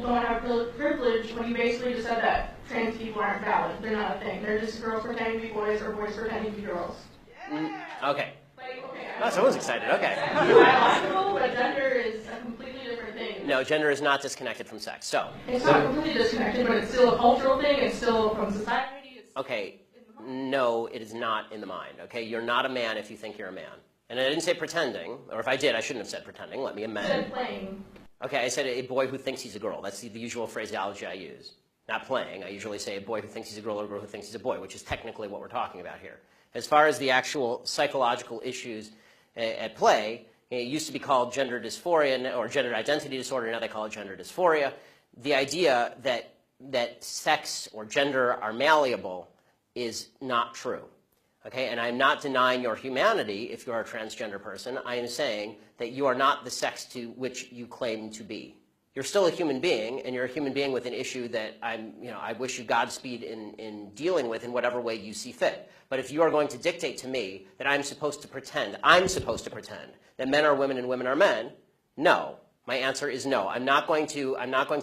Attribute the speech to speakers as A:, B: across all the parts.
A: people don't have privilege when you basically just said that trans people aren't valid. They're not a thing. They're just girls pretending to be boys or boys pretending to be girls.
B: Okay.
A: Like, okay,
B: Oh, someone's excited. Okay.
A: Sex is biological, but gender is a completely different thing.
B: No, gender is not disconnected from sex. So.
A: It's not completely disconnected, but it's still a cultural thing. It's still from society. It's
B: Okay. No, it is not in the mind. Okay, you're not a man if you think you're a man. And I didn't say pretending, or if I did, I shouldn't have said pretending. Let me amend.
A: You said playing.
B: Okay, I said a boy who thinks he's a girl. That's the usual phraseology I use. Not playing. I usually say a boy who thinks he's a girl or a girl who thinks he's a boy, which is technically what we're talking about here. As far as the actual psychological issues at play, it used to be called gender dysphoria or gender identity disorder. Now they call it gender dysphoria. The idea that sex or gender are malleable is not true. Okay, and I'm not denying your humanity if you're a transgender person. I am saying that you are not the sex to which you claim to be. You're still a human being, and you're a human being with an issue that I wish you Godspeed in dealing with in whatever way you see fit. But if you are going to dictate to me that I'm supposed to pretend that men are women and women are men, no. My answer is no. I'm not going to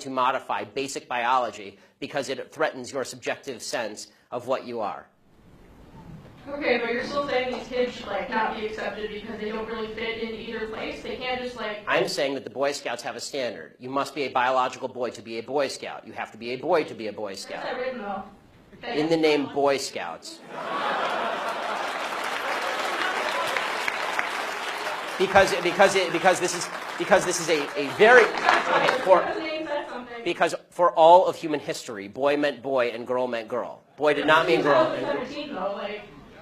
B: modify basic biology because it threatens your subjective sense of what you are.
A: Okay, but you're still saying these kids should not be accepted because they don't really fit into either place. They can't just
B: I'm saying that the Boy Scouts have a standard. You must be a biological boy to be a Boy Scout. You have to be a boy to be a Boy Scout.
A: Where's that written though? Okay.
B: In the name Boy Scouts. Because this is a very because for all of human history, boy meant boy and girl meant girl. Boy did not mean girl.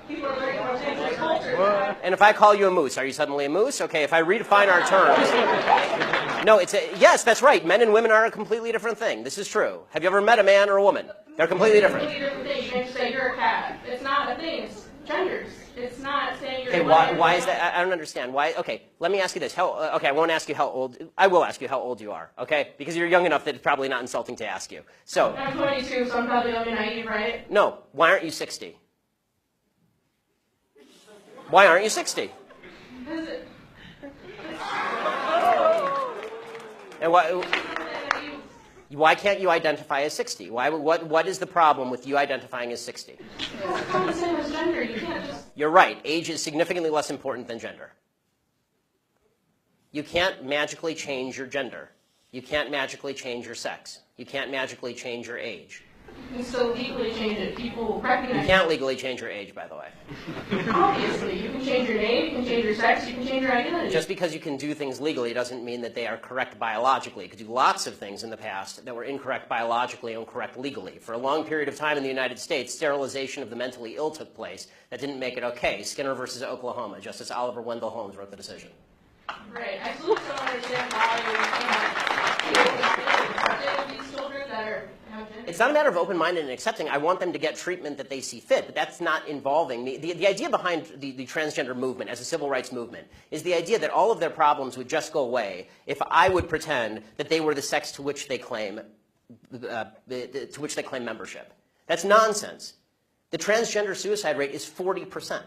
A: People are very much into this culture.
B: And if I call you a moose, are you suddenly a moose? Okay, if I redefine our terms. No, yes, that's right. Men and women are a completely different thing. This is true. Have you ever met a man or a woman? They're completely different.
A: It's a completely different thing. You can't just say you're a cat. It's not a thing. It's genders. It's not saying you're
B: okay, why is that? I don't understand. Why? Okay, let me ask you this. Okay, I won't ask you how old. I will ask you how old you are, okay? Because you're young enough that it's probably not insulting to ask you. So.
A: I'm 22, so I'm probably young and naive, right?
B: No. Why aren't you 60? Why aren't you 60? And why can't you identify as 60? What is the problem with you identifying as 60?
A: It's not the same as gender. You can't just...
B: You're right. Age is significantly less important than gender. You can't magically change your gender. You can't magically change your sex. You can't magically change your age.
A: You can still legally change it. People recognize
B: You can't legally change your age, by the way.
A: Obviously. You can change your name, you can change your sex, you can change your identity.
B: Just because you can do things legally doesn't mean that they are correct biologically. You could do lots of things in the past that were incorrect biologically and correct legally. For a long period of time in the United States, sterilization of the mentally ill took place. That didn't make it okay. Skinner versus Oklahoma. Justice Oliver Wendell Holmes wrote the decision.
A: Right. I still don't understand why you these children that are...
B: It's not a matter of open-minded and accepting. I want them to get treatment that they see fit, but that's not involving the idea behind the transgender movement as a civil rights movement is the idea that all of their problems would just go away if I would pretend that they were the sex to which they claim membership. That's nonsense. The transgender suicide rate is 40%.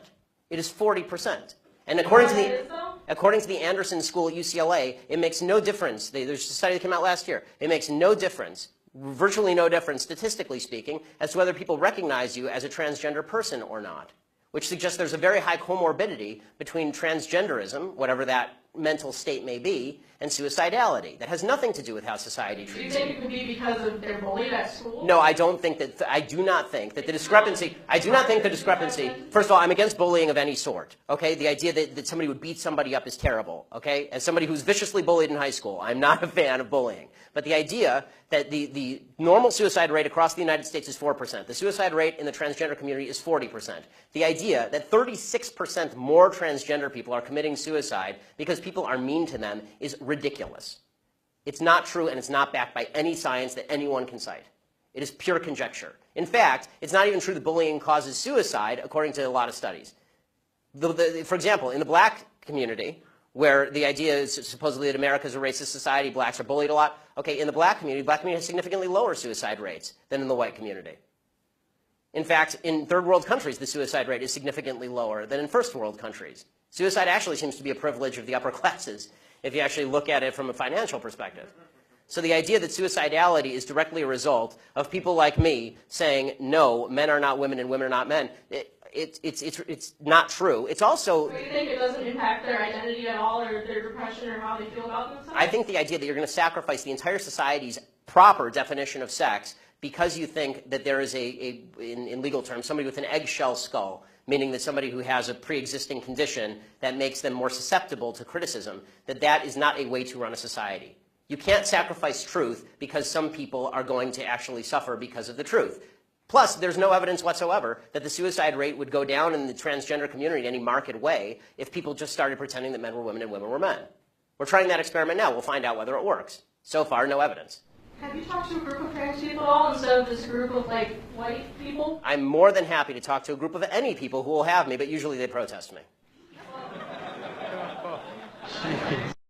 B: It is 40%. And according to the Anderson School at UCLA, it makes no difference. There's a study that came out last year. It makes no difference, virtually no difference, statistically speaking, as to whether people recognize you as a transgender person or not, which suggests there's a very high comorbidity between transgenderism, whatever that mental state may be, and suicidality. That has nothing to do with how society treats you.
A: Do you think it could be because of they're bullied at school?
B: No, I don't think that. I do not think that the discrepancy. I do not think the discrepancy. First of all, I'm against bullying of any sort. Okay, the idea that somebody would beat somebody up is terrible. Okay, as somebody who's viciously bullied in high school, I'm not a fan of bullying. But the idea that the normal suicide rate across the United States is 4%. The suicide rate in the transgender community is 40%. The idea that 36% more transgender people are committing suicide because people are mean to them is ridiculous. It's not true, and it's not backed by any science that anyone can cite. It is pure conjecture. In fact, it's not even true that bullying causes suicide, according to a lot of studies. For example, in the black community, where the idea is supposedly that America is a racist society, blacks are bullied a lot. Okay, in the black community has significantly lower suicide rates than in the white community. In fact, in third world countries, the suicide rate is significantly lower than in first world countries. Suicide actually seems to be a privilege of the upper classes, if you actually look at it from a financial perspective. So the idea that suicidality is directly a result of people like me saying, no, men are not women and women are not men, it's not true. It's also...
A: Do you think it doesn't impact their identity at all, or their depression, or how they feel about themselves?
B: I think the idea that you're going to sacrifice the entire society's proper definition of sex because you think that there is in legal terms, somebody with an eggshell skull, meaning that somebody who has a pre-existing condition that makes them more susceptible to criticism, that is not a way to run a society. You can't sacrifice truth because some people are going to actually suffer because of the truth. Plus, there's no evidence whatsoever that the suicide rate would go down in the transgender community in any marked way if people just started pretending that men were women and women were men. We're trying that experiment now. We'll find out whether it works. So far, no evidence.
A: Have you talked to a group of trans people at all instead of this group of, like, white people?
B: I'm more than happy to talk to a group of any people who will have me, but usually they protest me.